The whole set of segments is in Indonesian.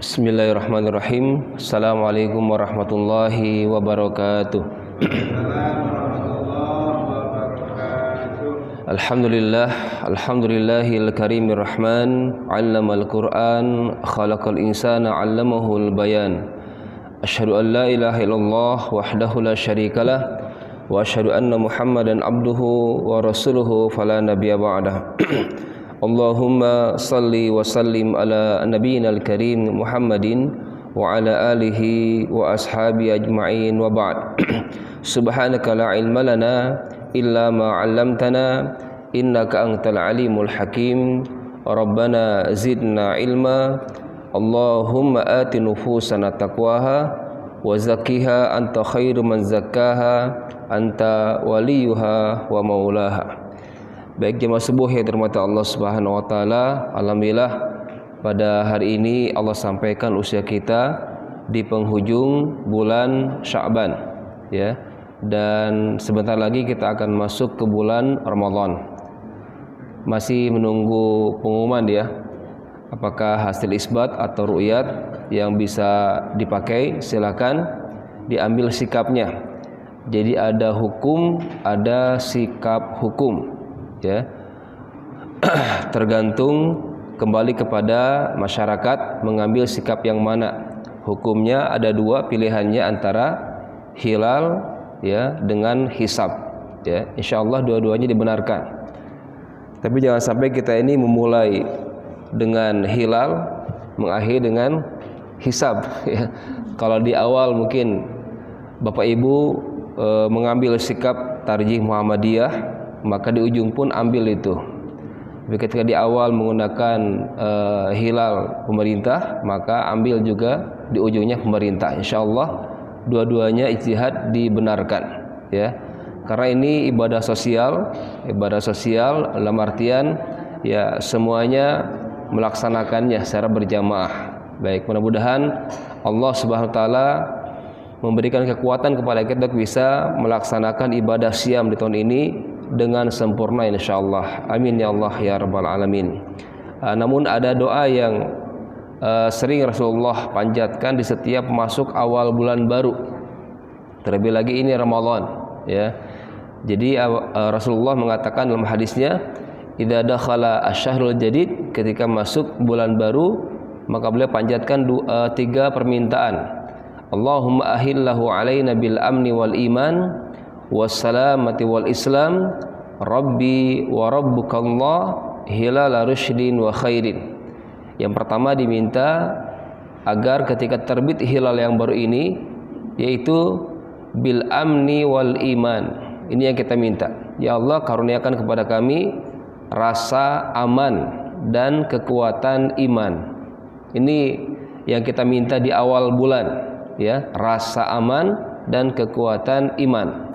Bismillahirrahmanirrahim. Assalamualaikum warahmatullahi wabarakatuh. Alhamdulillah, alhamdulillahil karimir rahman, 'allamal Qur'an, khalaqal insana 'allamahul bayan. Asyhadu an la ilaha illallah wahdahu la syarikalah wa asyhadu anna Muhammadan abduhu wa rasuluhu fala nabiyya ba'dah. Allahumma salli wa sallim ala nabiyyinal karim Muhammadin wa ala alihi wa ashabi ajma'in wa ba'd. Subhanaka la ilma lana illa ma 'allamtana innaka antal alimul hakim. Rabbana zidna ilma. Allahumma ati nufusana taqwaha wa zakkiha anta khairu man zakkaha anta waliyuha wa maulaha. Baik jemaah subuh yang dirahmati Allah Subhanahu wa taala, alhamdulillah pada hari ini Allah sampaikan usia kita di penghujung bulan Sya'ban ya. Dan sebentar lagi kita akan masuk ke bulan Ramadan. Masih menunggu pengumuman ya. Apakah hasil isbat atau ru'yat yang bisa dipakai, silakan diambil sikapnya. Jadi ada hukum, ada sikap hukum. Ya, tergantung kembali kepada masyarakat mengambil sikap yang mana. Hukumnya ada dua pilihannya antara hilal ya dengan hisab ya. Insyaallah dua-duanya dibenarkan. Tapi jangan sampai kita ini memulai dengan hilal mengakhiri dengan hisab ya. Kalau di awal mungkin Bapak Ibu mengambil sikap tarjih Muhammadiyah, maka di ujung pun ambil itu. Tapi ketika di awal menggunakan hilal pemerintah, maka ambil juga di ujungnya pemerintah. Insyaallah dua-duanya ijtihad dibenarkan ya. Karena ini ibadah sosial dalam artian ya semuanya melaksanakannya secara berjamaah. Baik, mudah-mudahan Allah Subhanahu wa taala memberikan kekuatan kepada kita untuk bisa melaksanakan ibadah siam di tahun ini dengan sempurna insyaallah. Amin ya Allah ya rabbal alamin. Namun ada doa yang sering Rasulullah panjatkan di setiap masuk awal bulan baru. Terlebih lagi ini Ramadan ya. Jadi Rasulullah mengatakan dalam hadisnya, idza dakhala asy-syahrul jadid, ketika masuk bulan baru maka beliau panjatkan tiga permintaan. Allahumma ahillahu alaina bil amni wal iman wassalamati wal islam rabbi wa rabbukallah hilal rusydin wa khairin. Yang pertama diminta agar ketika terbit hilal yang baru ini, yaitu bil amni wal iman. Ini yang kita minta. Ya Allah, karuniakan kepada kami rasa aman dan kekuatan iman. Ini yang kita minta di awal bulan ya, rasa aman dan kekuatan iman.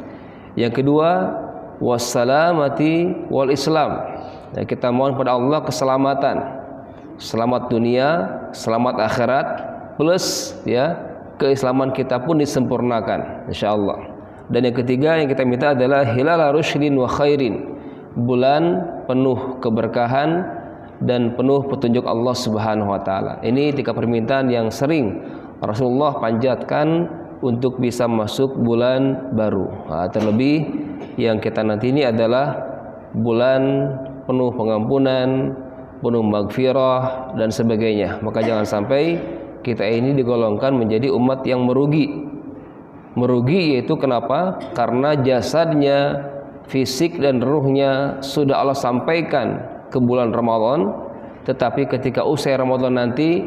Yang kedua, wassalamati wal islam. Ya, kita mohon pada Allah keselamatan, selamat dunia, selamat akhirat, plus ya keislaman kita pun disempurnakan insyaallah. Dan yang ketiga yang kita minta adalah hilal rusydin wa khairin, bulan penuh keberkahan dan penuh petunjuk Allah Subhanahu wa taala. Ini tiga permintaan yang sering Rasulullah panjatkan untuk bisa masuk bulan baru. Terlebih yang kita nanti ini adalah bulan penuh pengampunan, penuh maghfirah dan sebagainya. Maka jangan sampai kita ini digolongkan menjadi umat yang merugi. Merugi yaitu kenapa? Karena jasadnya, fisik dan ruhnya sudah Allah sampaikan ke bulan Ramadan, tetapi ketika usai Ramadan nanti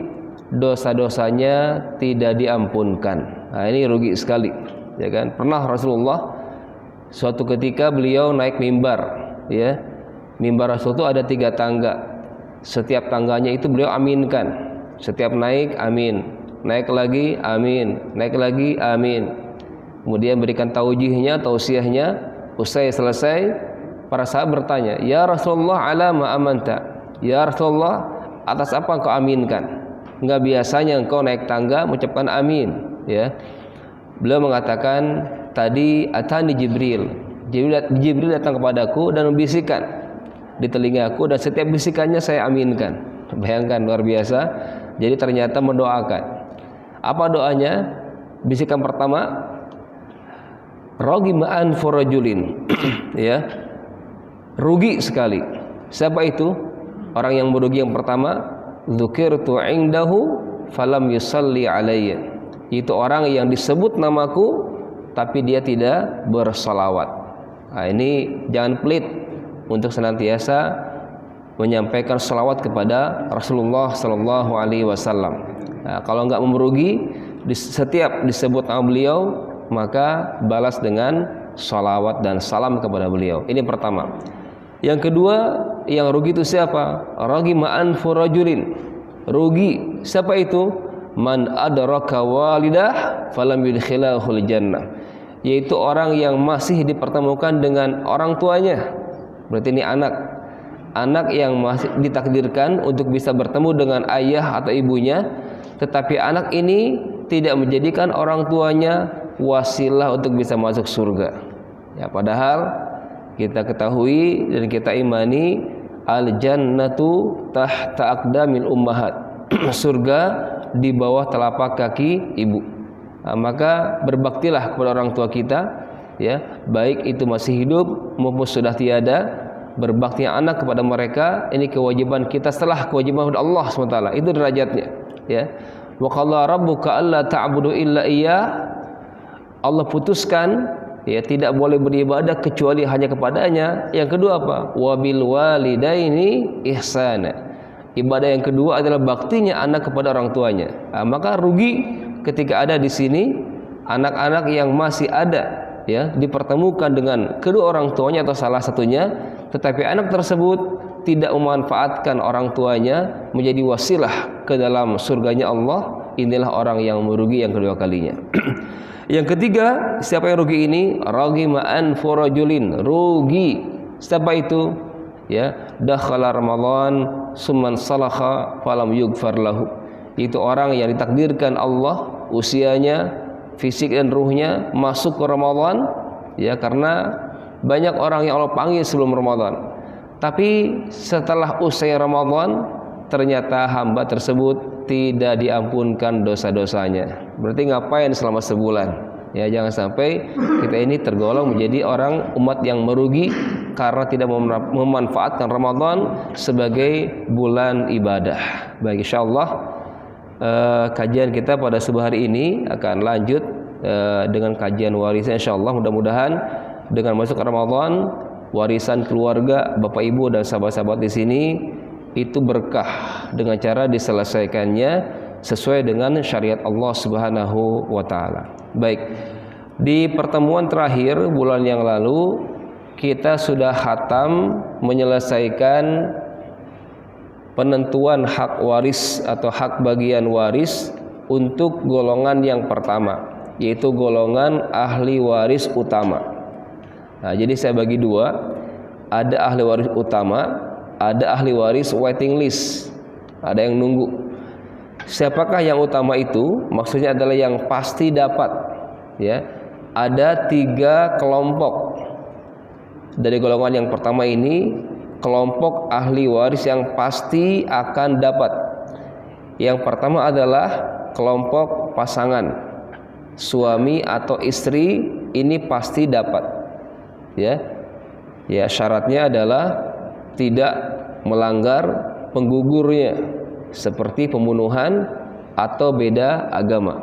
dosa-dosanya tidak diampunkan. Nah, ini rugi sekali, ya kan? Pernah Rasulullah suatu ketika beliau naik mimbar, ya. Mimbar Rasul itu ada 3 tangga. Setiap tangganya itu beliau aminkan. Setiap naik, amin. Naik lagi, amin. Naik lagi, amin. Kemudian berikan taujihnya, tausiahnya. Usai selesai, para sahabat bertanya, "Ya Rasulullah, ala ma amanta?" Ya Rasulullah, atas apa engkau aminkan? Enggak biasanya engkau naik tangga mengucapkan amin, ya. Beliau mengatakan, tadi atani Jibril. Jibril datang kepadaku dan membisikkan di telingaku, dan setiap bisikannya saya aminkan. Bayangkan, luar biasa. Jadi ternyata mendoakan. Apa doanya? Bisikan pertama, ragima'an furajulin. Ya. Rugi sekali. Siapa itu? Orang yang merugi yang pertama, dzukirtu indahu falam yusalli alayya. Itu orang yang disebut namaku tapi dia tidak bersalawat. Nah, ini jangan pelit untuk senantiasa menyampaikan salawat kepada Rasulullah sallallahu alaihi wasallam. Nah, kalau enggak merugi, setiap disebut nama beliau maka balas dengan salawat dan salam kepada beliau. Ini pertama. Yang kedua, yang rugi itu siapa? Ragima'an furajulin. Rugi siapa itu? Man adraka walidah falam yudkhilahul jannah. Yaitu orang yang masih dipertemukan dengan orang tuanya. Berarti ini anak. Anak yang masih ditakdirkan untuk bisa bertemu dengan ayah atau ibunya, tetapi anak ini tidak menjadikan orang tuanya wasilah untuk bisa masuk surga. Ya, padahal kita ketahui dan kita imani al-jannatu tahta aqdamil ummahat. Surga di bawah telapak kaki ibu. Nah, maka berbaktilah kepada orang tua kita, ya, baik itu masih hidup maupun sudah tiada. Berbakti anak kepada mereka ini kewajiban kita setelah kewajiban Allah SWT. Itu derajatnya, ya. Wa qala rabbuka alla ta'budu illa iyyah. Allah putuskan, ya, tidak boleh beribadah kecuali hanya kepadanya. Yang kedua apa? Wabil walidaini ihsana. Ibadah yang kedua adalah baktinya anak kepada orang tuanya. Nah, maka rugi ketika ada di sini anak-anak yang masih ada, ya, dipertemukan dengan kedua orang tuanya atau salah satunya, tetapi anak tersebut tidak memanfaatkan orang tuanya menjadi wasilah ke dalam surganya Allah. Inilah orang yang merugi yang kedua kalinya. Yang ketiga, siapa yang rugi ini? Ragima'an furajulin. Rugi. Siapa itu? Ya, dakhala Ramadan summan salakha falam yughfar lahu. Itu orang yang ditakdirkan Allah usianya, fisik dan ruhnya masuk ke Ramadan, ya, karena banyak orang yang Allah panggil sebelum Ramadan. Tapi setelah usai Ramadan ternyata hamba tersebut tidak diampunkan dosa-dosanya. Berarti ngapain selama sebulan? Ya, jangan sampai kita ini tergolong menjadi orang umat yang merugi karena tidak memanfaatkan Ramadan sebagai bulan ibadah. Baik, insyaallah kajian kita pada subuh hari ini akan lanjut dengan kajian warisan insyaallah. Mudah-mudahan dengan masuk Ramadan, warisan keluarga, bapak ibu dan sahabat-sahabat di sini itu berkah dengan cara diselesaikannya sesuai dengan syariat Allah Subhanahu wa taala. Baik. Di pertemuan terakhir bulan yang lalu kita sudah khatam menyelesaikan penentuan hak waris atau hak bagian waris untuk golongan yang pertama, yaitu golongan ahli waris utama. Nah, jadi saya bagi dua, ada ahli waris utama, ada ahli waris waiting list, ada yang nunggu. Siapakah yang utama itu? Maksudnya adalah yang pasti dapat, ya. Ada 3 kelompok dari golongan yang pertama ini, kelompok ahli waris yang pasti akan dapat. Yang pertama adalah kelompok pasangan, suami atau istri, ini pasti dapat, ya. Ya, syaratnya adalah tidak melanggar penggugurnya seperti pembunuhan atau beda agama.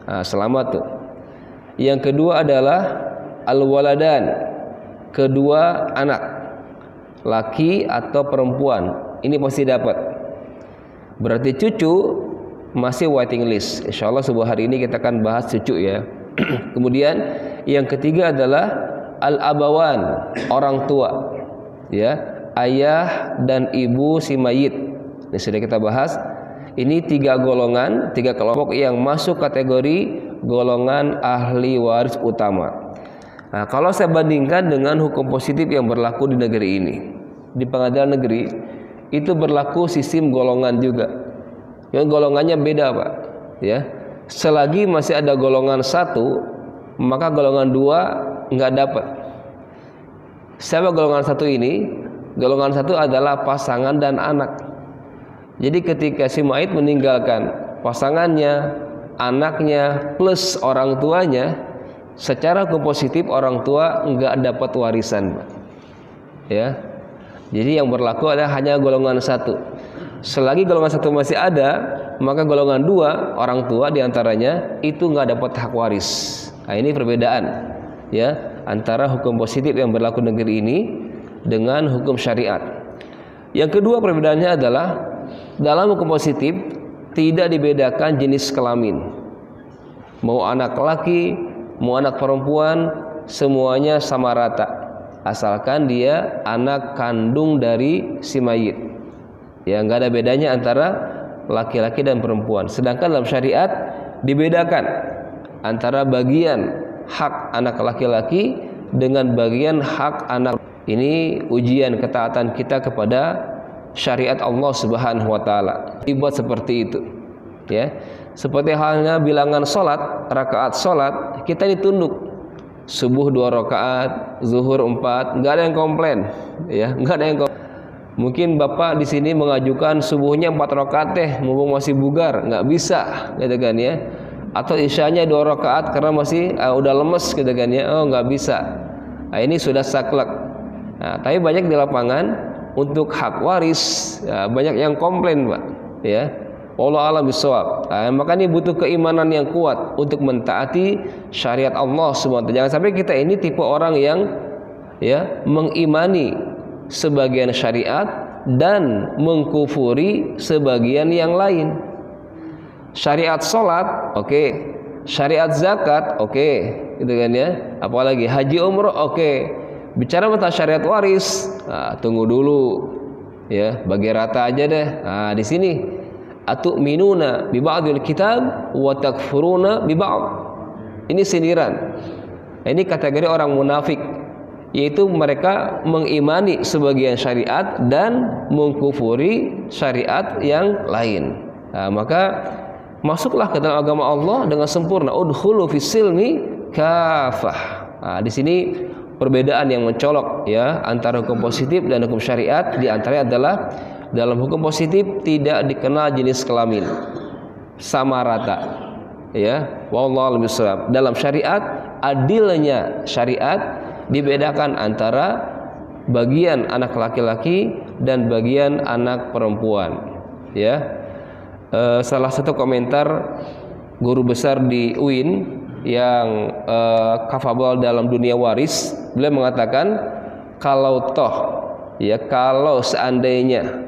Nah, selamat tuh. Yang kedua adalah al-waladan, kedua anak, laki atau perempuan, ini pasti dapat. Berarti cucu masih waiting list. Insyaallah subuh hari ini kita akan bahas cucu, ya. Kemudian yang ketiga adalah al-abawan, orang tua, ya, ayah dan ibu si mayit. Ini sudah kita bahas. Ini 3 golongan, 3 kelompok yang masuk kategori golongan ahli waris utama. Nah, kalau saya bandingkan dengan hukum positif yang berlaku di negeri ini, di pengadilan negeri itu berlaku sistem golongan juga. Yang golongannya beda, Pak, ya. Selagi masih ada golongan 1, maka golongan 2 nggak dapat. Siapa golongan 1 ini? Golongan 1 adalah pasangan dan anak. Jadi ketika si mayit meninggalkan pasangannya, anaknya plus orang tuanya, secara hukum positif orang tua enggak dapat warisan, Pak. Ya. Jadi yang berlaku adalah hanya golongan satu. Selagi golongan satu masih ada, maka golongan dua, orang tua diantaranya itu enggak dapat hak waris. Nah, ini perbedaan ya antara hukum positif yang berlaku di negeri ini dengan hukum syariat. Yang kedua perbedaannya adalah dalam hukum positif tidak dibedakan jenis kelamin. Mau anak laki, mau anak perempuan, semuanya sama rata. Asalkan dia anak kandung dari si mayit. Ya, enggak ada bedanya antara laki-laki dan perempuan. Sedangkan dalam syariat dibedakan antara bagian hak anak laki-laki dengan bagian hak anak. Ini ujian ketaatan kita kepada syariat Allah Subhanahu wa taala. Dibuat seperti itu. Ya. Seperti halnya bilangan salat, rakaat salat, kita ditunduk. Subuh 2 rakaat, zuhur 4, enggak ada yang komplain, ya, enggak ada yang komplain. Mungkin Bapak di sini mengajukan subuhnya 4 rakaat teh, mumpung masih bugar, enggak bisa, gitu kan ya. Atau isyanya 2 rakaat karena masih udah lemes, gitu kan ya. Oh, enggak bisa. Nah, ini sudah saklek. Nah, tapi banyak di lapangan untuk hak waris banyak yang komplain, Pak, ya. Allah a'lam bishawab. Maka ini butuh keimanan yang kuat untuk mentaati syariat Allah SWT. Jangan sampai kita ini tipe orang yang ya mengimani sebagian syariat dan mengkufuri sebagian yang lain. Syariat salat, oke. Syariat zakat, oke. Gitu kan ya. Apalagi haji umroh, oke. Bicara tentang syariat waris, tunggu dulu, ya, bagi rata aja deh. Nah, di sini atu'minuna bi ba'dil kitab wa takfuruna bi ba'd. Ini sindiran. Ini kategori orang munafik, yaitu mereka mengimani sebagian syariat dan mengkufuri syariat yang lain. Nah, maka masuklah ke dalam agama Allah dengan sempurna. Udkhulu fis silmi kafah. Nah, di sini perbedaan yang mencolok ya antara hukum positif dan hukum syariat. Di antaranya adalah dalam hukum positif tidak dikenal jenis kelamin, sama rata, ya. Wallahu a'lam bishawab. Dalam syariat, adilnya syariat dibedakan antara bagian anak laki-laki dan bagian anak perempuan, ya. Salah satu komentar guru besar di UIN yang kafabel dalam dunia waris, beliau mengatakan kalau seandainya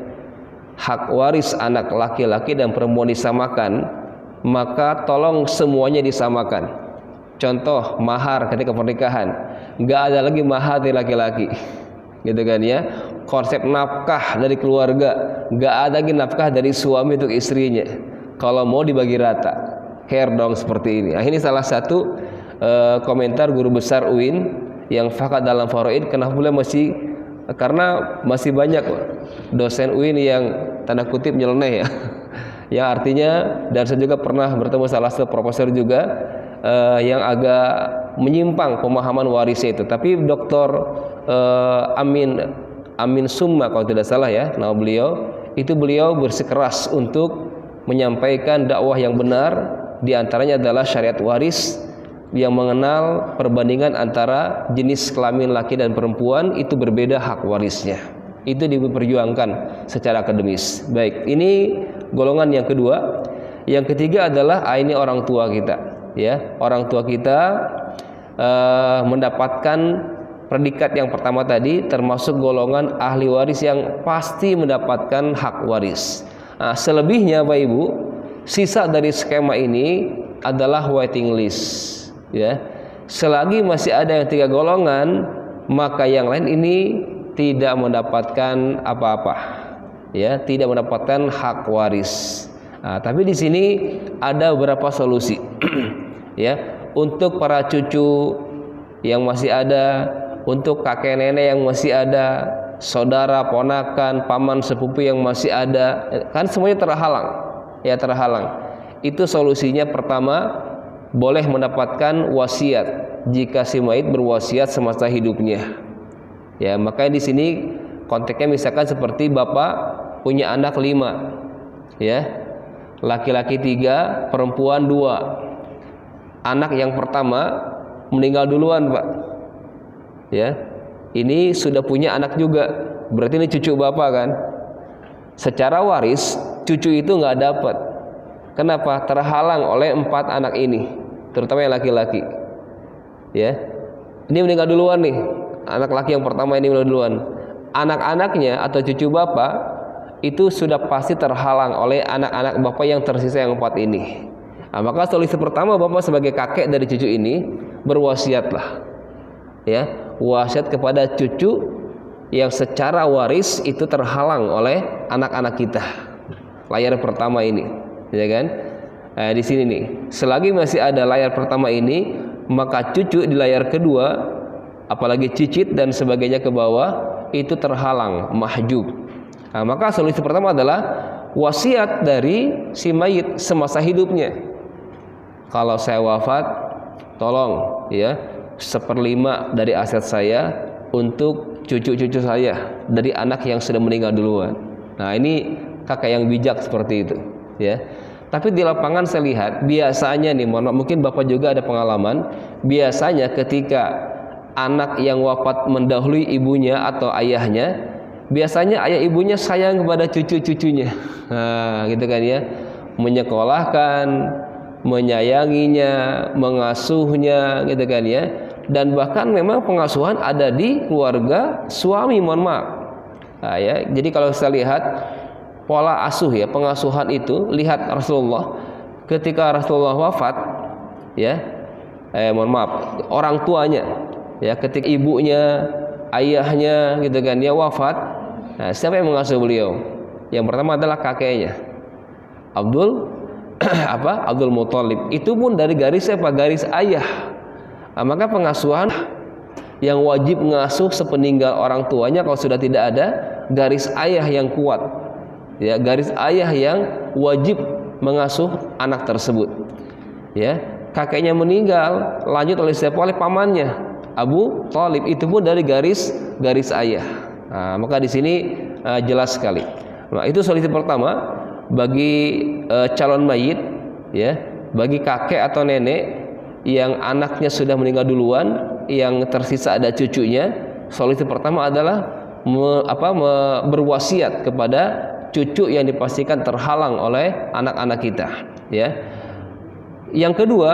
hak waris anak laki-laki dan perempuan disamakan, maka tolong semuanya disamakan. Contoh mahar ketika pernikahan, nggak ada lagi mahar dari laki-laki, gitu kan ya. Konsep nafkah dari keluarga, nggak ada lagi nafkah dari suami untuk istrinya. Kalau mau dibagi rata, care dong seperti ini. Nah, ini salah satu komentar guru besar UIN yang fakat dalam faraid. Kenapa boleh karena masih banyak dosen UIN yang tanda kutip nyeleneh ya, yang artinya, dan saya juga pernah bertemu salah satu profesor juga yang agak menyimpang pemahaman warisnya itu. Tapi Dr. Amin Summa kalau tidak salah ya, nama beliau bersikeras untuk menyampaikan dakwah yang benar. Di antaranya adalah syariat waris yang mengenal perbandingan antara jenis kelamin laki dan perempuan itu berbeda hak warisnya. Itu diperjuangkan secara akademis. Baik, ini golongan yang kedua. Yang ketiga adalah ini orang tua kita, ya. Orang tua kita mendapatkan predikat yang pertama tadi, termasuk golongan ahli waris yang pasti mendapatkan hak waris. Nah, selebihnya Bapak Ibu, sisa dari skema ini adalah waiting list. Ya, selagi masih ada yang 3 golongan, maka yang lain ini tidak mendapatkan apa-apa, ya, tidak mendapatkan hak waris. Nah, tapi di sini ada beberapa solusi, ya, untuk para cucu yang masih ada, untuk kakek nenek yang masih ada, saudara, ponakan, paman, sepupu yang masih ada, kan semuanya terhalang, ya, terhalang. Itu solusinya pertama, boleh mendapatkan wasiat jika si mayit berwasiat semasa hidupnya. Ya, makanya di sini konteksnya misalkan seperti bapak punya anak 5, ya. Laki-laki 3, perempuan 2. Anak yang pertama meninggal duluan, Pak. Ya. Ini sudah punya anak juga. Berarti ini cucu bapak kan? Secara waris cucu itu nggak dapat. Kenapa? Terhalang oleh 4 anak ini, terutama yang laki-laki. Ya. Ini meninggal duluan nih. Anak laki yang pertama ini meninggal duluan. Anak-anaknya atau cucu bapak itu sudah pasti terhalang oleh anak-anak bapak yang tersisa yang 4 ini. Nah, maka solusi pertama, bapak sebagai kakek dari cucu ini berwasiatlah, ya, wasiat kepada cucu yang secara waris itu terhalang oleh anak-anak kita. Layar pertama ini, ya kan? Nah, di sini nih, selagi masih ada layar pertama ini, maka cucu di layar kedua, apalagi cicit dan sebagainya ke bawah, itu terhalang, mahjub. Nah, maka solusi pertama adalah wasiat dari si mayit semasa hidupnya. Kalau saya wafat, tolong ya 1/5 dari aset saya untuk cucu-cucu saya dari anak yang sudah meninggal duluan. Nah, ini kakek yang bijak seperti itu, ya. Tapi di lapangan saya lihat biasanya nih, mungkin bapak juga ada pengalaman. Biasanya ketika anak yang wafat mendahului ibunya atau ayahnya, biasanya ayah ibunya sayang kepada cucu-cucunya. Nah, gitu kan ya. Menyekolahkan, menyayanginya, mengasuhnya, gitu kan ya. Dan bahkan memang pengasuhan ada di keluarga suami, mohon maaf. Nah, ya. Jadi kalau saya lihat pola asuh ya, pengasuhan itu, lihat Rasulullah ketika Rasulullah wafat, ya. Mohon maaf, orang tuanya, ya, ketika ibunya, ayahnya, gitu kan ya, wafat. Nah, siapa yang mengasuh beliau? Yang pertama adalah kakeknya, Abdul Muthalib. Itu pun dari garis apa? Garis ayah. Nah, maka pengasuhan yang wajib mengasuh sepeninggal orang tuanya kalau sudah tidak ada garis ayah yang kuat, ya, garis ayah yang wajib mengasuh anak tersebut. Ya, kakeknya meninggal, lanjut oleh siapa? Oleh pamannya, Abu Thalib. Itu pun dari garis ayah. Nah, maka di sini jelas sekali. Nah, itu solusi pertama bagi calon mayit, ya, bagi kakek atau nenek yang anaknya sudah meninggal duluan, yang tersisa ada cucunya. Solusi pertama adalah berwasiat kepada cucu yang dipastikan terhalang oleh anak-anak kita, ya. Yang kedua,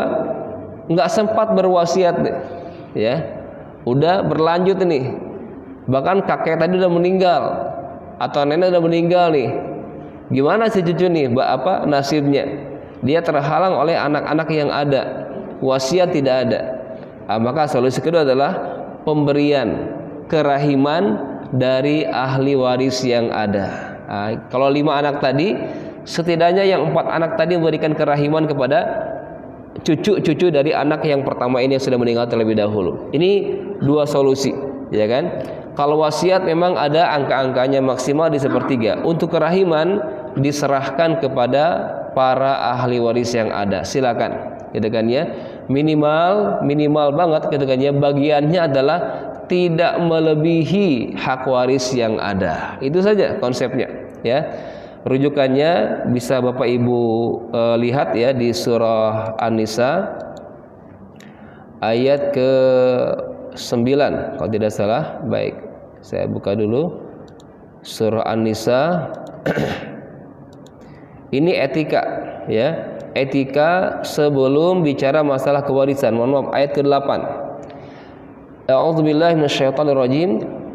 nggak sempat berwasiat, ya, udah berlanjut ini. Bahkan kakek tadi udah meninggal atau nenek udah meninggal nih. Gimana si cucu nih, nasibnya? Dia terhalang oleh anak-anak yang ada, wasiat tidak ada. Nah, maka solusi kedua adalah pemberian kerahiman dari ahli waris yang ada. Nah, kalau 5 anak tadi, setidaknya yang 4 anak tadi memberikan kerahiman kepada cucu-cucu dari anak yang pertama ini yang sudah meninggal terlebih dahulu. Ini 2 solusi, ya kan? Kalau wasiat memang ada angka-angkanya, maksimal di 1/3. Untuk kerahiman diserahkan kepada para ahli waris yang ada. Silakan, gitu kan ya. Minimal banget, gitu kan ya. Bagiannya adalah tidak melebihi hak waris yang ada. Itu saja konsepnya, ya. Rujukannya bisa Bapak Ibu lihat ya di surah An-Nisa ayat ke-9 kalau tidak salah. Baik, saya buka dulu surah An-Nisa. Ini etika, ya, etika sebelum bicara masalah kewarisan. Mohon maaf, ayat ke-8. A'udzubillahi minasyaitonirrajim.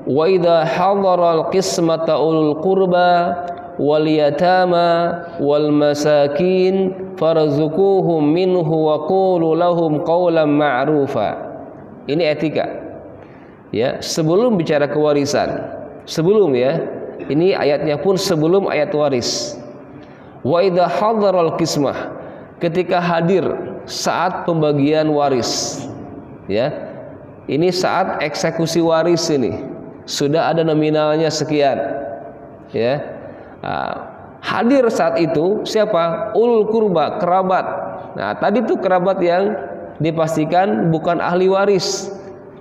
Wa idza hadaral qismata ulul qurba wal yatama wal masakin farzuquhum minhu wa qulu lahum qawlan ma'rufa. Ini etika, ya, sebelum bicara kewarisan. Sebelum, ya, ini ayatnya pun sebelum ayat waris. Wa idza hadaral qismah, ketika hadir saat pembagian waris, ya, ini saat eksekusi waris, ini sudah ada nominalnya sekian, ya. Hadir saat itu siapa? Ulul qurba, kerabat. Nah, tadi tuh kerabat yang dipastikan bukan ahli waris,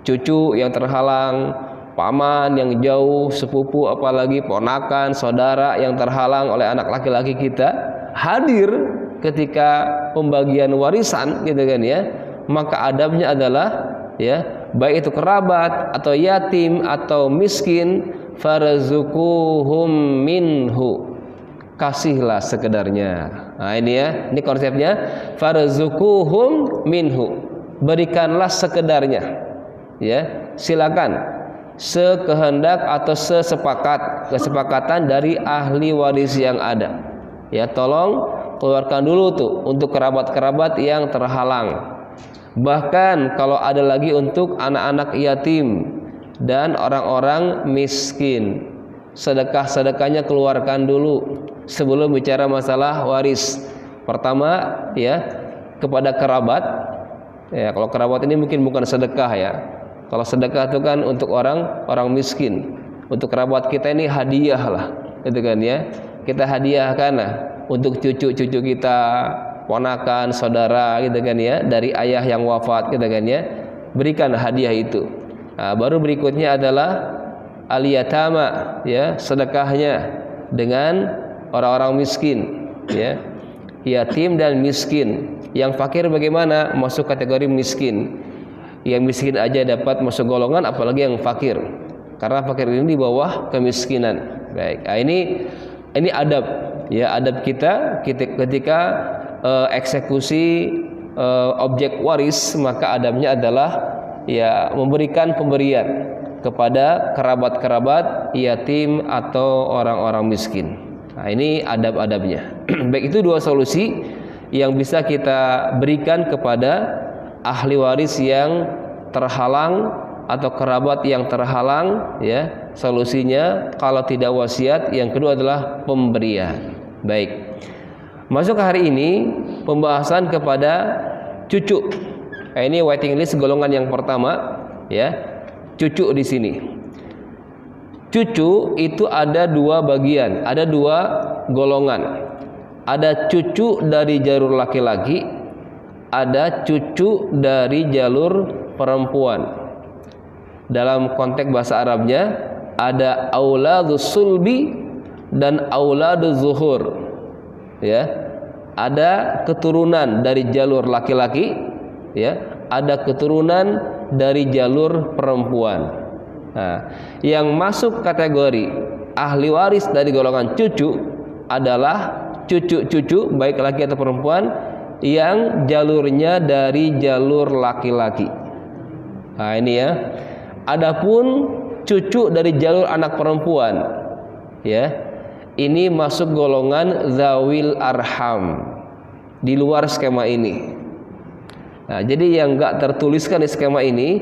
cucu yang terhalang, paman yang jauh, sepupu, apalagi ponakan, saudara yang terhalang oleh anak laki-laki kita hadir ketika pembagian warisan gitu kan ya, maka adabnya adalah ya, baik itu kerabat atau yatim atau miskin, farzuquhum minhu, kasihlah sekedarnya. Nah ini ya, ini konsepnya, farzuquhum minhu, berikanlah sekedarnya ya, silakan sekehendak atau kesepakatan dari ahli waris yang ada ya, tolong keluarkan dulu tuh untuk kerabat-kerabat yang terhalang. Bahkan kalau ada lagi untuk anak-anak yatim dan orang-orang miskin, sedekah-sedekahnya keluarkan dulu sebelum bicara masalah waris. Pertama ya, kepada kerabat ya, kalau kerabat ini mungkin bukan sedekah ya. Kalau sedekah itu kan untuk orang miskin. Untuk kerabat kita ini hadiah lah, gitu kan ya. Kita hadiahkan lah untuk cucu-cucu kita, ponakan, saudara gitu kan ya, dari ayah yang wafat gitu kan ya. Berikan hadiah itu. Nah, baru berikutnya adalah al-yatama ya, sedekahnya dengan orang-orang miskin ya. Yatim dan miskin. Yang fakir bagaimana? Masuk kategori miskin. Yang miskin aja dapat masuk golongan, apalagi yang fakir. Karena fakir ini di bawah kemiskinan. Baik. Nah, ini adab ya, adab kita ketika eksekusi objek waris, maka adabnya adalah ya memberikan pemberian kepada kerabat-kerabat yatim atau orang-orang miskin. Nah, ini adab-adabnya. Baik, itu dua solusi yang bisa kita berikan kepada ahli waris yang terhalang atau kerabat yang terhalang ya. Solusinya kalau tidak wasiat, yang kedua adalah pemberian. Baik. Masuk ke hari ini pembahasan kepada cucu. Ini waiting list golongan yang pertama ya. Cucu di sini. Cucu itu ada dua bagian, ada dua golongan. Ada cucu dari jalur laki-laki, ada cucu dari jalur perempuan. Dalam konteks bahasa Arabnya ada auladus sulbi dan auladuz zuhur. Ya. Ada keturunan dari jalur laki-laki, ya, ada keturunan dari jalur perempuan. Nah, yang masuk kategori ahli waris dari golongan cucu adalah cucu-cucu baik laki atau perempuan yang jalurnya dari jalur laki-laki. Nah, ini ya. Adapun cucu dari jalur anak perempuan, ya, ini masuk golongan zawil arham di luar skema ini. Nah, jadi yang enggak tertuliskan di skema ini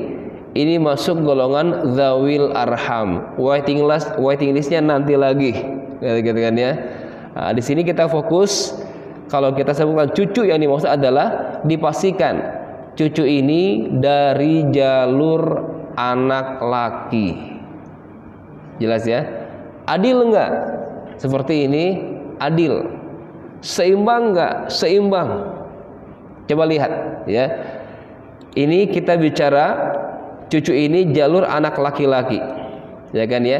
masuk golongan zawil arham. Waiting listnya nanti lagi, gitu kan ya. Nah, di sini kita fokus, kalau kita sebutkan cucu yang dimaksud adalah dipastikan cucu ini dari jalur anak laki. Jelas ya? Adil enggak? Seperti ini adil. Seimbang enggak? Seimbang. Coba lihat ya. Ini kita bicara cucu ini jalur anak laki-laki. Ya kan ya?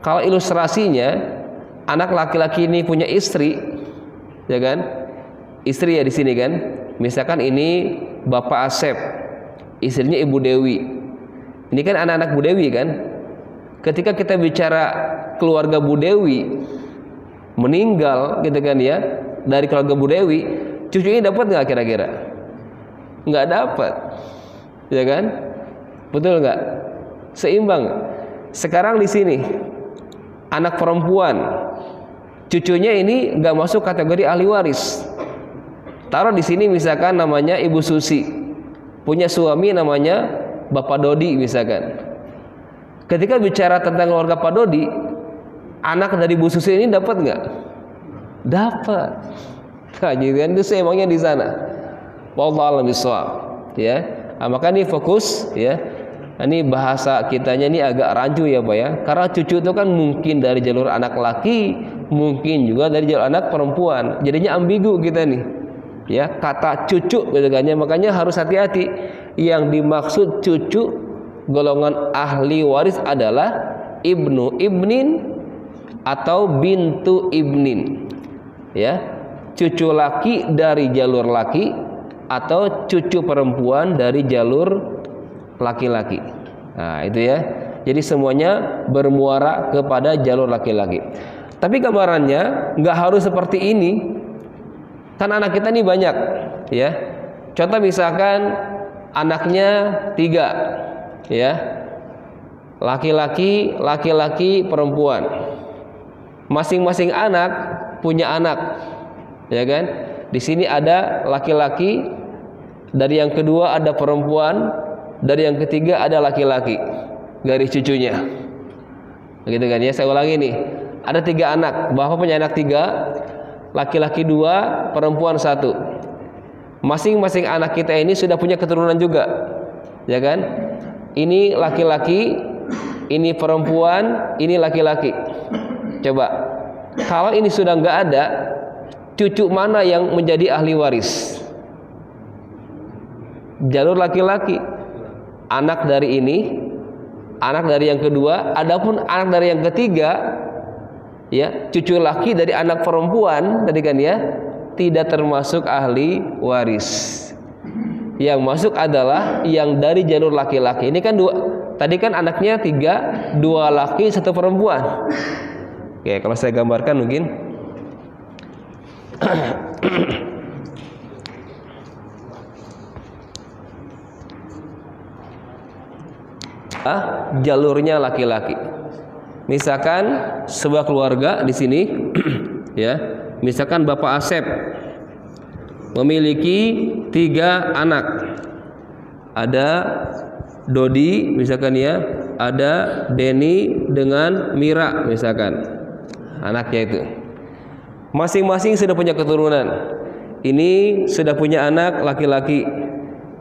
Kalau ilustrasinya, anak laki-laki ini punya istri, ya kan? Istri ya di sini kan. Misalkan ini Bapak Asep, istrinya Ibu Dewi. Ini kan anak-anak Bu Dewi kan. Ketika kita bicara keluarga Bu Dewi meninggal, gitu kan ya, dari keluarga Bu Dewi, cucunya dapat nggak kira-kira? Nggak dapat, ya kan? Betul nggak? Seimbang. Sekarang di sini anak perempuan, cucunya ini nggak masuk kategori ahli waris. Taruh di sini misalkan namanya Ibu Susi, punya suami namanya Bapak Dodi misalkan. Ketika bicara tentang keluarga Pak Dodi, anak dari Bu Susi ini dapat nggak? Dapat. Nah, jadi itu emangnya di sana. Wallahu a'lam bishawab. Ya. Nah, maka ini fokus ya. Ini bahasa kitanya ini agak rancu ya Pak ya. Karena cucu itu kan mungkin dari jalur anak laki, mungkin juga dari jalur anak perempuan. Jadinya ambigu kita nih. Ya, kata cucu gitu kan ya. Makanya harus hati-hati. Yang dimaksud cucu golongan ahli waris adalah ibnu ibnin atau bintu ibnin, ya, cucu laki dari jalur laki atau cucu perempuan dari jalur laki-laki. Nah, itu ya. Jadi semuanya bermuara kepada jalur laki-laki. Tapi gambarannya nggak harus seperti ini. Kan anak kita ini banyak, ya. Contoh misalkan anaknya 3, ya. Laki-laki, laki-laki, perempuan. Masing-masing anak punya anak, ya kan? Di sini ada laki-laki, dari yang kedua ada perempuan, dari yang ketiga ada laki-laki, garis cucunya. Begitu kan ya? Saya ulangi nih. Ada 3 anak, bapak punya anak 3, laki-laki 2, perempuan 1. Masing-masing anak kita ini sudah punya keturunan juga, ya kan? Ini laki-laki, ini perempuan, ini laki-laki. Coba, kalau ini sudah nggak ada, cucu mana yang menjadi ahli waris? Jalur laki-laki, anak dari ini, anak dari yang kedua, adapun anak dari yang ketiga, ya, cucu laki dari anak perempuan tadi kan ya, tidak termasuk ahli waris. Yang masuk adalah yang dari jalur laki-laki. Ini kan 2, tadi kan anaknya 3, 2 laki 1 perempuan. Oke, kalau saya gambarkan mungkin jalurnya laki-laki. Misalkan sebuah keluarga di sini, ya, misalkan Bapak Asep memiliki 3 anak. Ada Dodi, misalkan ya, ada Denny dengan Mira, misalkan anaknya itu. Masing-masing sudah punya keturunan. Ini sudah punya anak laki-laki.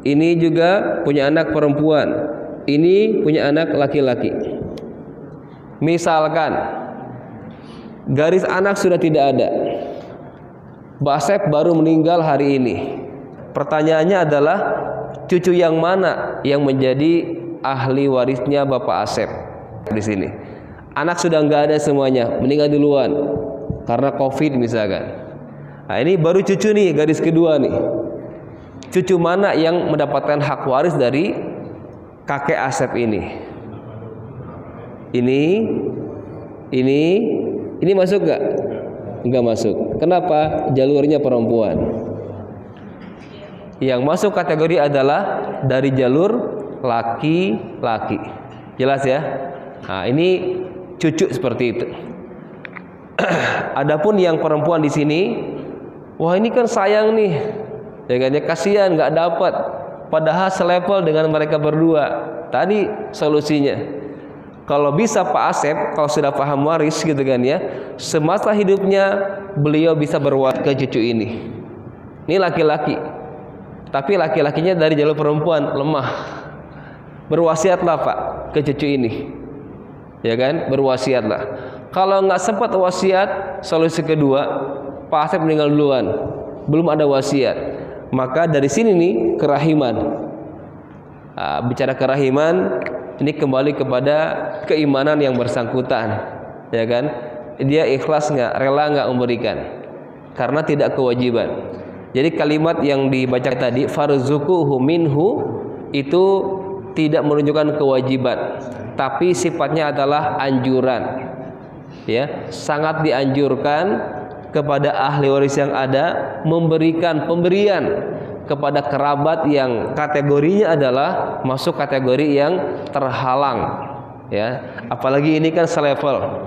Ini juga punya anak perempuan. Ini punya anak laki-laki. Misalkan garis anak sudah tidak ada, Mbak Asep baru meninggal hari ini. Pertanyaannya adalah cucu yang mana yang menjadi ahli warisnya Bapak Asep di sini? Anak sudah nggak ada semuanya, meninggal duluan karena COVID misalkan. Nah, ini baru cucu nih, garis kedua nih. Cucu mana yang mendapatkan hak waris dari kakek Asep ini? Ini masuk nggak? Nggak masuk. Kenapa? Jalurnya perempuan. Yang masuk kategori adalah dari jalur laki-laki. Jelas ya? Nah, ini cucu seperti itu. Adapun yang perempuan di sini, wah ini kan sayang nih, ya kan ya, kasihan nggak dapat. Padahal selevel dengan mereka berdua. Tadi solusinya, kalau bisa Pak Asep, kalau sudah paham waris gitu kan ya, semasa hidupnya beliau bisa berwasiat ke cucu ini. Ini laki-laki, tapi laki-lakinya dari jalur perempuan, lemah. Berwasiatlah Pak ke cucu ini, ya kan? Berwasiatlah. Kalau nggak sempat wasiat, solusi kedua, Pak Asep meninggal duluan, belum ada wasiat, maka dari sini nih kerahiman. Bicara kerahiman, ini kembali kepada keimanan yang bersangkutan, ya kan? Dia ikhlas nggak, rela nggak memberikan, karena tidak kewajiban. Jadi kalimat yang dibaca tadi, farzuquhu minhu, itu tidak menunjukkan kewajiban, tapi sifatnya adalah anjuran. Ya, sangat dianjurkan kepada ahli waris yang ada memberikan pemberian kepada kerabat yang kategorinya adalah masuk kategori yang terhalang, ya. Apalagi ini kan selevel,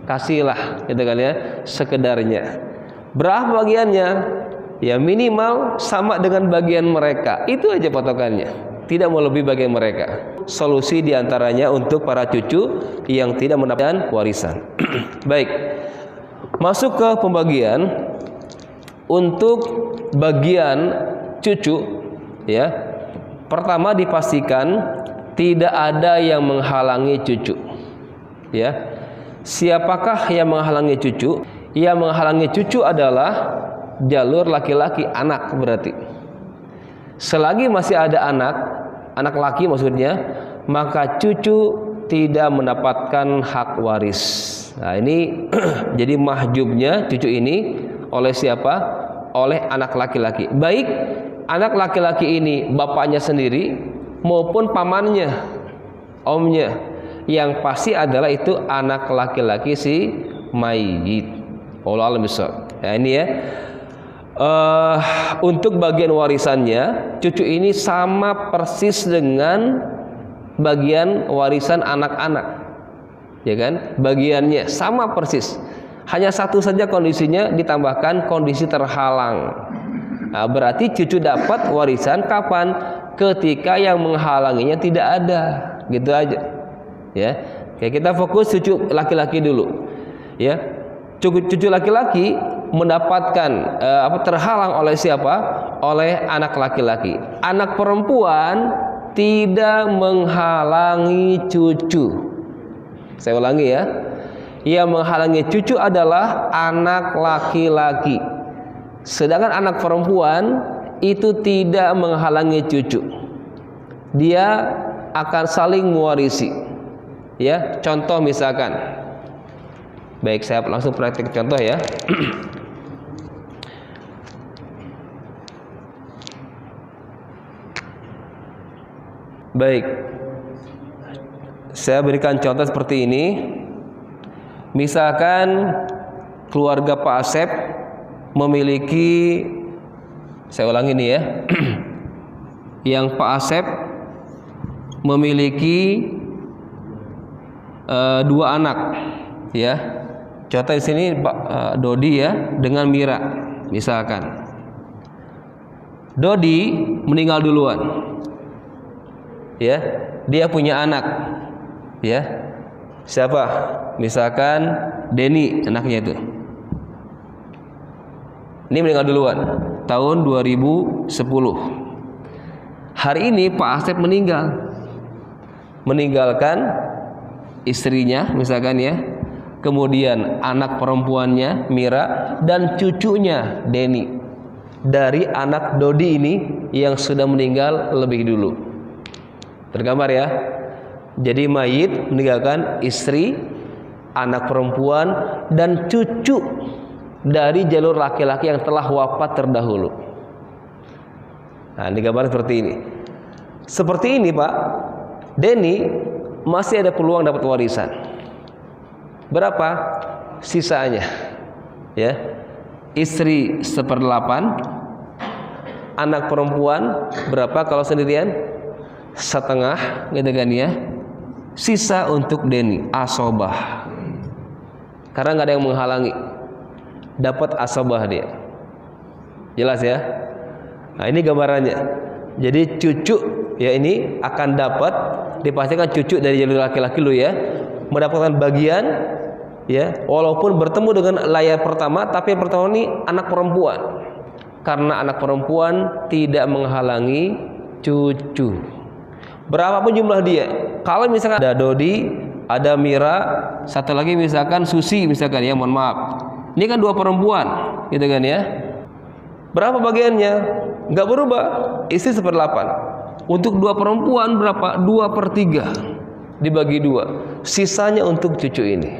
kasihlah, gitu kan ya, sekedarnya. Berapa bagiannya? Ya minimal sama dengan bagian mereka, itu aja patokannya, tidak mau lebih bagian mereka. Solusi diantaranya untuk para cucu yang tidak mendapatkan warisan. Baik, masuk ke pembagian. Untuk bagian cucu, ya, pertama dipastikan tidak ada yang menghalangi cucu, ya. Siapakah yang menghalangi cucu? Yang menghalangi cucu adalah jalur laki-laki, anak berarti. Selagi masih ada anak laki maksudnya, maka cucu tidak mendapatkan hak waris. Nah, ini jadi mahjubnya cucu ini oleh siapa? Oleh anak laki-laki. Baik anak laki-laki ini bapaknya sendiri maupun pamannya, omnya. Yang pasti adalah itu anak laki-laki si mayit. Wallahu a'lam bishawab. Ya, ini ya. Untuk bagian warisannya, cucu ini sama persis dengan bagian warisan anak-anak, ya kan? Bagiannya sama persis. Hanya satu saja kondisinya ditambahkan kondisi terhalang. Nah, berarti cucu dapat warisan kapan? Ketika yang menghalanginya tidak ada, gitu aja. Ya, kayak kita fokus cucu laki-laki dulu. Ya, cucu laki-laki mendapatkan terhalang oleh siapa? Oleh anak laki-laki. Anak perempuan tidak menghalangi cucu. Saya ulangi ya. Yang menghalangi cucu adalah anak laki-laki. Sedangkan anak perempuan itu tidak menghalangi cucu. Dia akan saling mewarisi. Ya, contoh misalkan. Baik, saya langsung praktik contoh ya. Baik, saya berikan contoh seperti ini. Misalkan keluarga Pak Asep memiliki, saya ulangi nih ya, yang Pak Asep memiliki 2 anak, ya. Contoh di sini Pak Dodi ya dengan Mira, misalkan. Dodi meninggal duluan. Ya, dia punya anak, ya. Siapa? Misalkan Denny, anaknya itu. Ini meninggal duluan, tahun 2010. Hari ini Pak Asep meninggalkan istrinya, misalkan ya. Kemudian anak perempuannya Mira dan cucunya Denny dari anak Dodi ini yang sudah meninggal lebih dulu. Tergambar ya. Jadi mayit meninggalkan istri, anak perempuan dan cucu dari jalur laki-laki yang telah wafat terdahulu. Nah, digambar seperti ini. Seperti ini Pak, Denny masih ada peluang dapat warisan. Berapa sisanya? Ya, istri 1/8, anak perempuan berapa kalau sendirian? 1/2, gitu kan ya. Sisa untuk Denny, asobah. Karena nggak ada yang menghalangi, dapat asobah dia. Jelas ya? Nah, ini gambarannya. Jadi cucu ya ini akan dapat, dipastikan cucu dari jalur laki-laki lu ya, mendapatkan bagian ya, walaupun bertemu dengan layar pertama, tapi yang pertama ini anak perempuan. Karena anak perempuan tidak menghalangi cucu. Berapapun jumlah dia. Kalau misalkan ada Dodi, ada Mira, satu lagi misalkan Susi misalkan ya, mohon maaf. Ini kan 2 perempuan, gitu kan ya. Berapa bagiannya? Enggak berubah. Istri 1/8. Untuk 2 perempuan berapa? 2/3. Dibagi 2. Sisanya untuk cucu ini.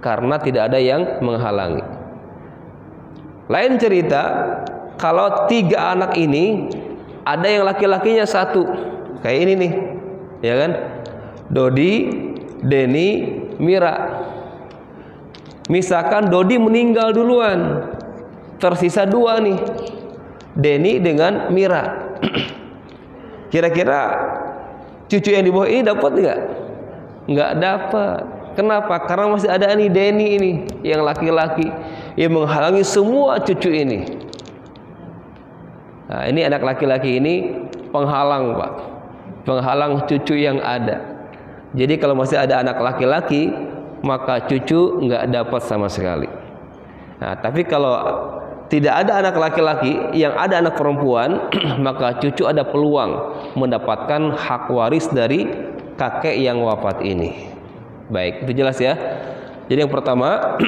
Karena tidak ada yang menghalangi. Lain cerita, kalau 3 anak ini ada yang laki-lakinya 1. Kayak ini nih, ya kan? Dodi, Denny, Mira. Misalkan Dodi meninggal duluan, tersisa 2 nih, Denny dengan Mira. Kira-kira cucu yang di bawah ini dapat nggak? Nggak dapat. Kenapa? Karena masih ada nih Denny ini yang laki-laki yang menghalangi semua cucu ini. Nah, ini anak laki-laki ini penghalang Pak, penghalang cucu yang ada. Jadi kalau masih ada anak laki-laki, maka cucu nggak dapat sama sekali. Nah, tapi kalau tidak ada anak laki-laki, yang ada anak perempuan, maka cucu ada peluang mendapatkan hak waris dari kakek yang wafat ini. Baik, itu jelas ya. Jadi yang pertama,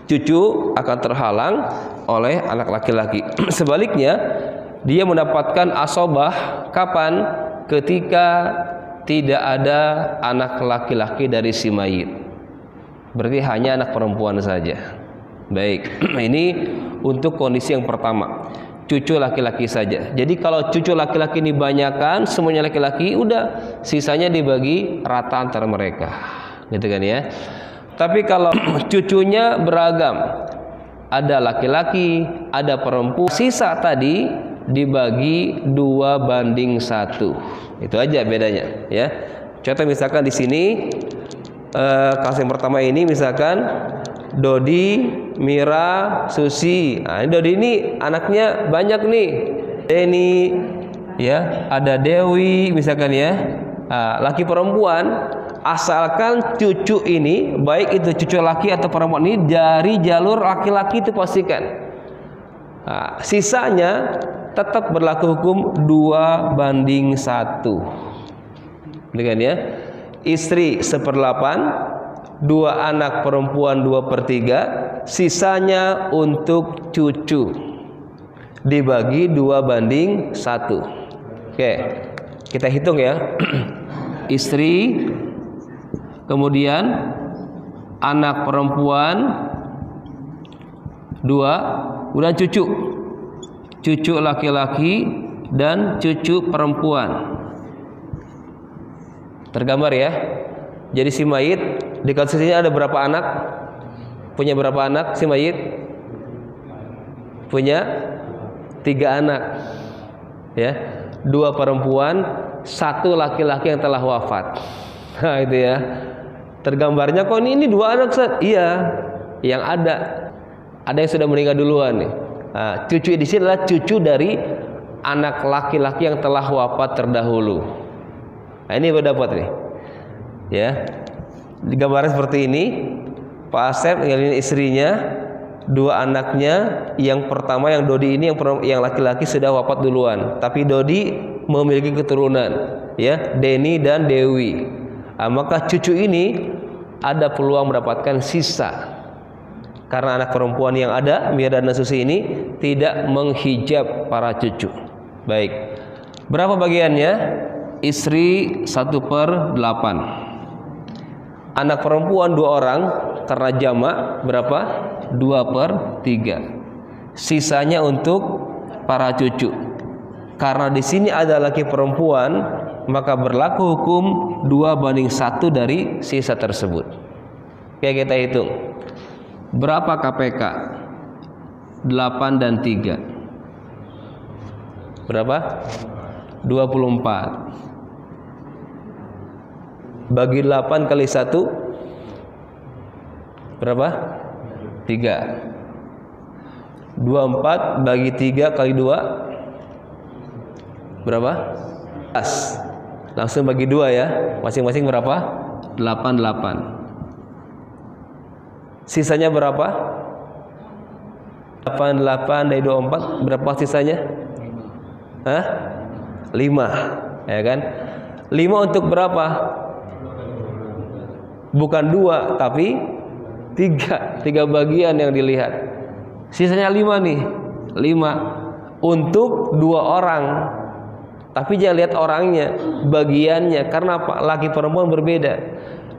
cucu akan terhalang oleh anak laki-laki. Sebaliknya, dia mendapatkan asobah kapan? ketika tidak ada anak laki-laki dari si mayit. Berarti hanya anak perempuan saja. Baik, ini untuk kondisi yang pertama, cucu laki-laki saja. Jadi kalau cucu laki-laki ini banyakkan, semuanya laki-laki, udah sisanya dibagi rata antara mereka, gitu kan ya. Tapi kalau cucunya beragam, ada laki-laki, ada perempuan, sisa tadi dibagi 2:1. Itu aja bedanya ya. Contoh misalkan di sini kasus yang pertama ini misalkan Dodi, Mira, Susi. Nah, ini Dodi ini anaknya banyak nih. Deni ya, ada Dewi misalkan ya. Nah, laki perempuan, asalkan cucu ini baik itu cucu laki atau perempuan ini dari jalur laki-laki itu pastikan. Nah, sisanya tetap berlaku hukum 2:1. Dengan ya, istri 1/8, 2 anak perempuan 2/3, sisanya untuk cucu dibagi 2:1. Oke, kita hitung ya. Istri, kemudian anak perempuan 2, kemudian cucu laki-laki dan cucu perempuan. Tergambar ya. Jadi si mayit di kasus ini ada berapa anak? Punya berapa anak si mayit? Punya 3 anak. Ya. 2 perempuan, 1 laki-laki yang telah wafat. Nah, itu ya. Tergambarnya kok ini 2 anak, Ustaz? Iya. Yang ada yang sudah meninggal duluan nih. Nah, cucu di sini adalah cucu dari anak laki-laki yang telah wafat terdahulu. Nah, ini baru dapat nih. Ya. Di gambaran seperti ini, Pak Asep ninggalin istrinya, 2 anaknya. Yang pertama yang Dodi ini yang laki-laki sudah wafat duluan, tapi Dodi memiliki keturunan, ya, Deni dan Dewi. Nah, maka cucu ini ada peluang mendapatkan sisa. Karena anak perempuan yang ada, Mira dan Susi ini tidak menghijab para cucu. Baik. Berapa bagiannya? Istri 1/8. Anak perempuan 2 orang, karena jamak berapa? 2/3. Sisanya untuk para cucu. Karena di sini ada laki perempuan, maka berlaku hukum 2:1 dari sisa tersebut. Oke, kita hitung. Berapa KPK? 8 dan 3. Berapa? 24. Bagi 8 kali 1 berapa? 3. 24 bagi 3 kali 2 berapa? 11. Langsung bagi 2 ya. Masing-masing berapa? 8. Sisanya berapa? 8 dari 24 berapa sisanya? 5, ya kan? 5 untuk berapa? Bukan 2 tapi 3 bagian yang dilihat. Sisanya 5 nih. 5 untuk 2 orang. Tapi jangan lihat orangnya, bagiannya. Karena apa? Laki perempuan berbeda.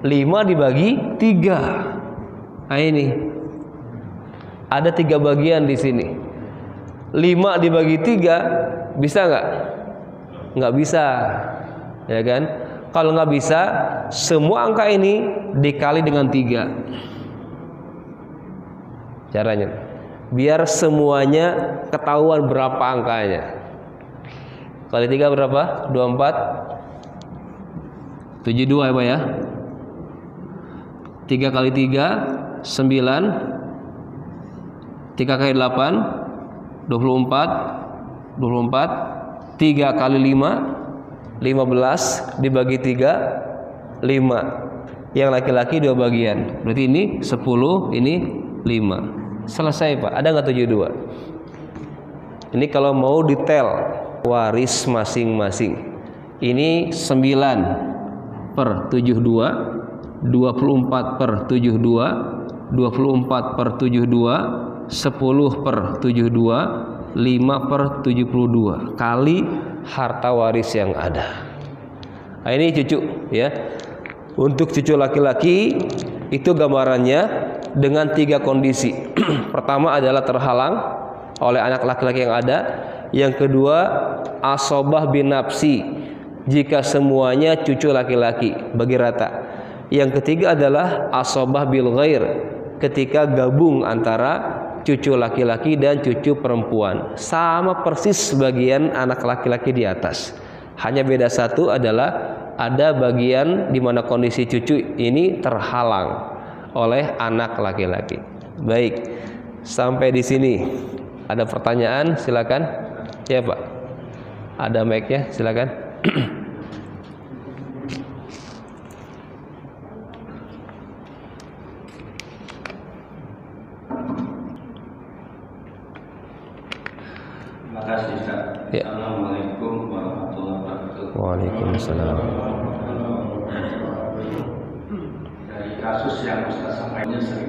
5 dibagi 3. Nah, ini ada 3 bagian di sini. 5 dibagi 3 bisa nggak? Nggak bisa, ya kan? Kalau nggak bisa, semua angka ini dikali dengan 3. Caranya, biar semuanya ketahuan berapa angkanya. Kali 3 berapa? 24, 72 ya Pak ya. 3 kali 3 9, 3 kali 8 24, 3 kali 5 15, dibagi 3 5. Yang laki-laki 2 bagian. Berarti ini 10, ini 5. Selesai Pak. Ada nggak 72? Ini kalau mau detail waris masing-masing. Ini 9/72, 24/72, 24/72, 10/72, 5/72 kali harta waris yang ada. Nah, ini cucu ya. Untuk cucu laki-laki itu gambarannya dengan 3 kondisi. Pertama adalah terhalang oleh anak laki-laki yang ada. Yang kedua, asobah bin nafsi, jika semuanya cucu laki-laki bagi rata. Yang ketiga adalah asobah bil ghair, ketika gabung antara cucu laki-laki dan cucu perempuan. Sama persis bagian anak laki-laki di atas. Hanya beda satu adalah ada bagian di mana kondisi cucu ini terhalang oleh anak laki-laki. Baik, sampai di sini. Ada pertanyaan? Silakan. Ya Pak. Ada mic-nya, silakan. Terima kasih Ustaz. Ya. Assalamualaikum warahmatullahi wabarakatuh. Waalaikumsalam. Dari kasus yang Ustaz sampaikan sering